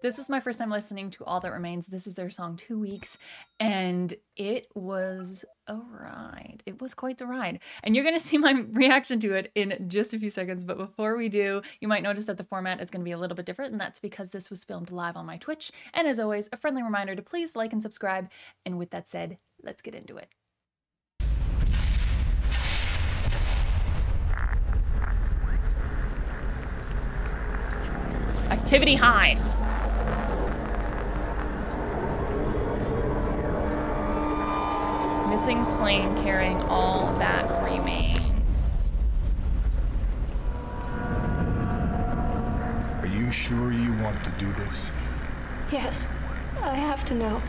This was my first time listening to All That Remains. This is their song 2 Weeks, and it was a ride. It was quite the ride. And you're going to see my reaction to it in just a few seconds. But before we do, you might notice that the format is going to be a little bit different, and that's because this was filmed live on my Twitch. And as always, a friendly reminder to please like and subscribe. And with that said, let's get into it. Activity high. Missing plane carrying all that remains. Are you sure you want to do this? Yes, I have to know.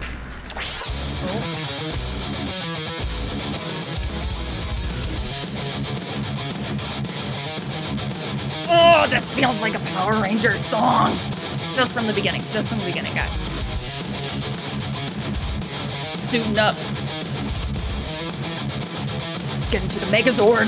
Oh, this feels like a Power Rangers song. Just from the beginning, guys. Suiting up. Getting to the Megazord.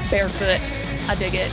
Barefoot. I dig it.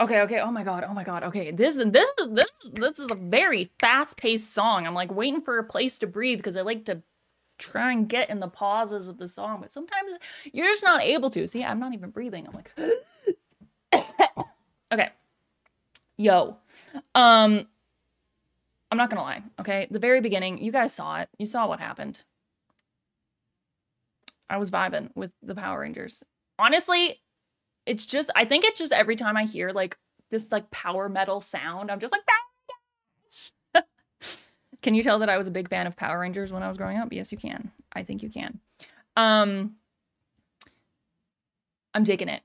Okay. Oh my god. Okay, this is a very fast-paced song. I'm like waiting for a place to breathe because I like to try and get in the pauses of the song, but sometimes you're just not able to. See, I'm not even breathing. I'm like, okay, yo, I'm not gonna lie. Okay, the very beginning, you guys saw it. You saw what happened. I was vibing with the Power Rangers. Honestly, it's just, I think it's just every time I hear like this like power metal sound, I'm just like, Power Rangers! Can you tell that I was a big fan of Power Rangers when I was growing up? Yes, you can. I think you can. I'm digging it.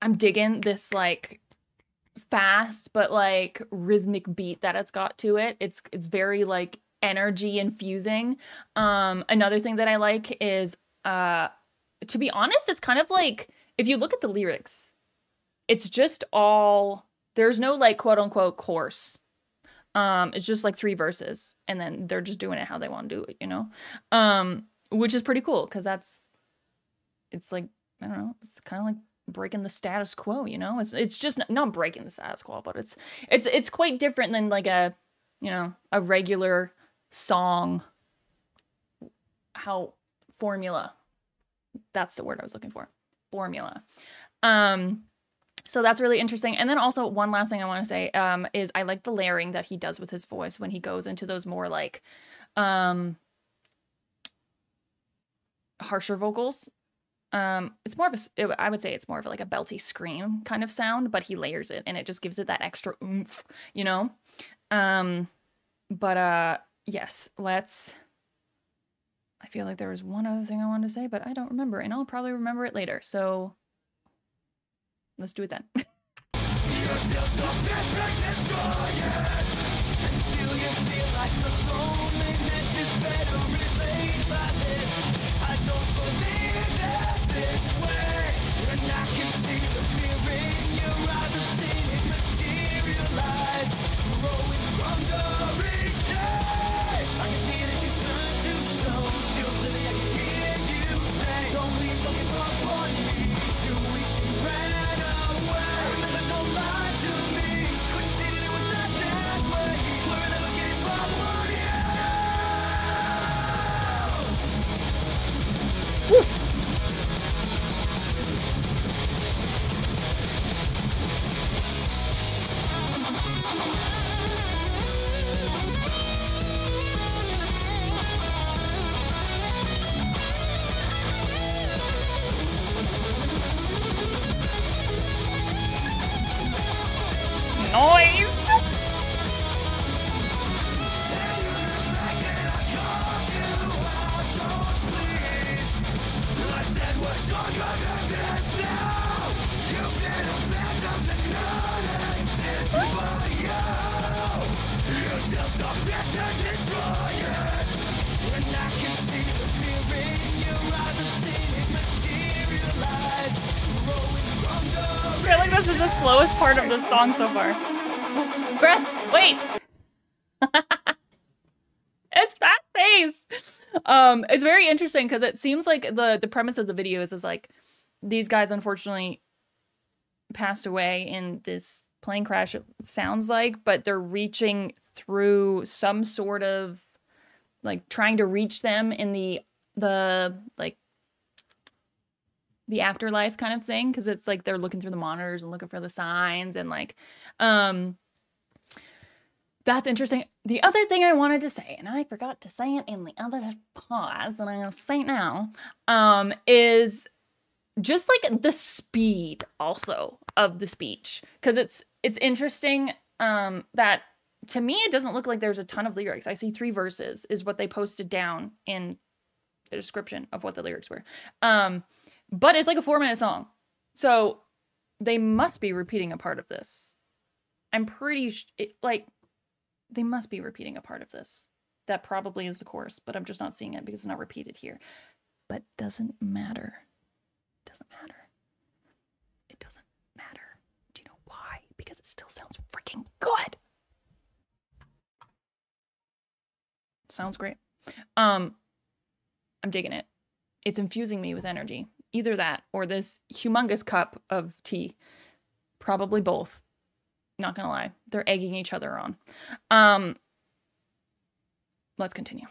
I'm digging this like fast but like rhythmic beat that it's got to it. It's very like energy infusing. Another thing that I like is to be honest, it's kind of like, if you look at the lyrics, it's just all, there's no like quote unquote course. It's just like 3 verses and then they're just doing it how they want to do it, you know? Which is pretty cool because it's like, I don't know, it's kind of like breaking the status quo, you know? It's just not breaking the status quo, but it's quite different than like a, you know, a regular song, formula. That's the word I was looking for. Formula. So that's really interesting. And then also one last thing I want to say is I like the layering that he does with his voice when he goes into those more like harsher vocals. It's more of a, I would say it's more of like a belty scream kind of sound, but he layers it and it just gives it that extra oomph, you know? Yes, I feel like there was one other thing I wanted to say, but I don't remember, and I'll probably remember it later. So let's do it then. Woo. I feel like this is the slowest part of the song so far. Breath, wait. It's fast paced. It's very interesting because it seems like the premise of the video is like these guys unfortunately passed away in this plane crash, it sounds like, but they're reaching through some sort of like trying to reach them in the like the afterlife kind of thing, because it's like they're looking through the monitors and looking for the signs and like that's interesting. The other thing I wanted to say, and I forgot to say it in the other pause, and I'll say it now, is just like the speed also of the speech, because it's interesting that to me it doesn't look like there's a ton of lyrics. I see 3 verses is what they posted down in the description of what the lyrics were, but it's like a 4-minute song, so they must be repeating a part of this. I'm pretty like they must be repeating a part of this. That probably is the chorus, but I'm just not seeing it because it's not repeated here. But doesn't matter. Doesn't matter. It doesn't matter. Do you know why? Because it still sounds freaking good. Sounds great. I'm digging it. It's infusing me with energy. Either that or this humongous cup of tea. Probably both. Not gonna lie. They're egging each other on. Let's continue.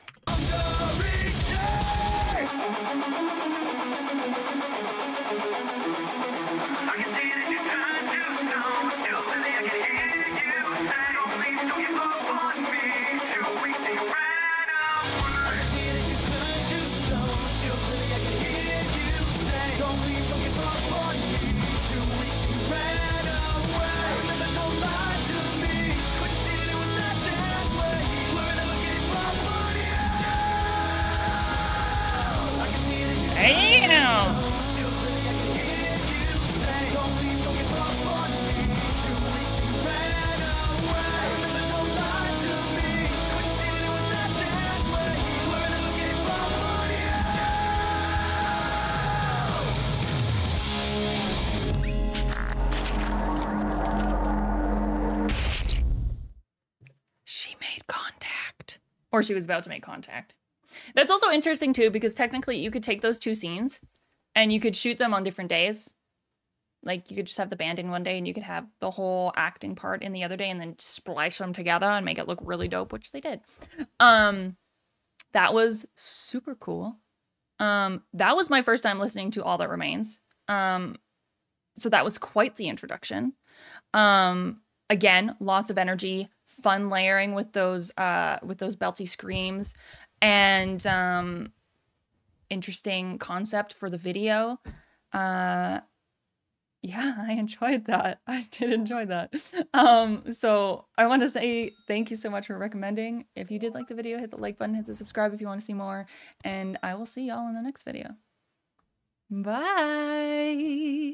Damn. She made contact. Or she was about to make contact. That's also interesting too, because technically you could take those 2 scenes and you could shoot them on different days. Like you could just have the band in one day and you could have the whole acting part in the other day and then splice them together and make it look really dope, which they did. That was super cool. That was my first time listening to All That Remains. So that was quite the introduction. Again, lots of energy, fun layering with those belty screams, and interesting concept for the video. Yeah, I enjoyed that. I did enjoy that. So I want to say thank you so much for recommending. If you did like the video, hit the like button, hit the subscribe if you want to see more, and I will see y'all in the next video. Bye.